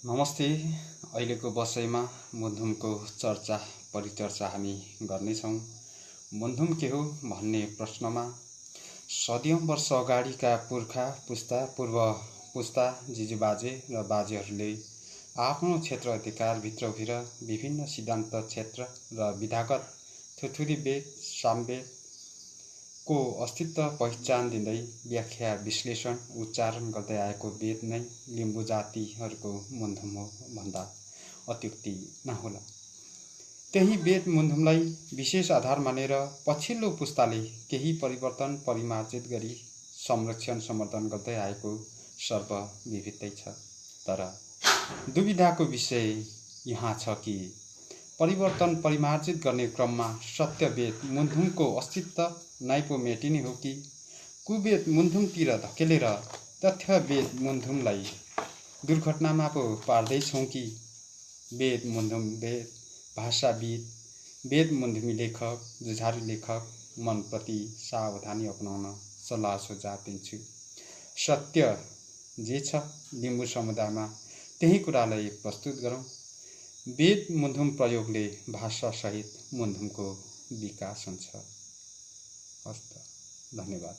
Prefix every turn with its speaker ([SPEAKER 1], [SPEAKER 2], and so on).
[SPEAKER 1] नमस्ते। अहिलेको बसाइमा मुन्धुमको चर्चा परिचर्चा हामी गर्नेछौँ। मुन्धुम के हो भन्ने प्रश्नमा सदियौं वर्ष अगाडिका पूर्व पुस्ता जिजुबाजे र बाजेहरूले आफ्नो क्षेत्र अधिकारभित्रभिर विभिन्न सिद्धान्त क्षेत्र र विधागत थुथुरी वेद सामवेद को अस्तित्व पहिचान दिँदै व्याख्या विश्लेषण उच्चारण गर्दै आएको वेद नै लिम्बू जातिहरूको मुन्धुम हो भन्दा अत्युक्ति नहोला। त्यही वेद मुन्धुमलाई विशेष आधार मानेर पछिल्लो पुस्ताले केही परिवर्तन परिमार्जित गरी संरक्षण समर्थन गर्दै आएको सर्वविदितै छ। तर दुविधाको विषय यहाँ छ कि परिवर्तन परिमार्जित गर्ने क्रममा सत्य वेद मुन्धुमको अस्तित्व नै पो मेटिने हो कि कुवेद मुन्धुमतिर धकेलेर तथ्य वेद मुन्धुमलाई दुर्घटनामा पो पार्दैछौँ कि वेद मुन्धुम वेद भाषाविद वेद मुन्धुमी लेखक जुझारु लेखक मनप्रति सावधानी अपनाउन सल्लाह सुझाव दिन्छु। सत्य जे छ लिम्बू समुदायमा त्यही कुरालाई प्रस्तुत गरौँ। वेद मुन्धुम प्रयोगले भाषा सहित मुन्धुमको विकास हुन्छ। हस्त। धन्यवाद।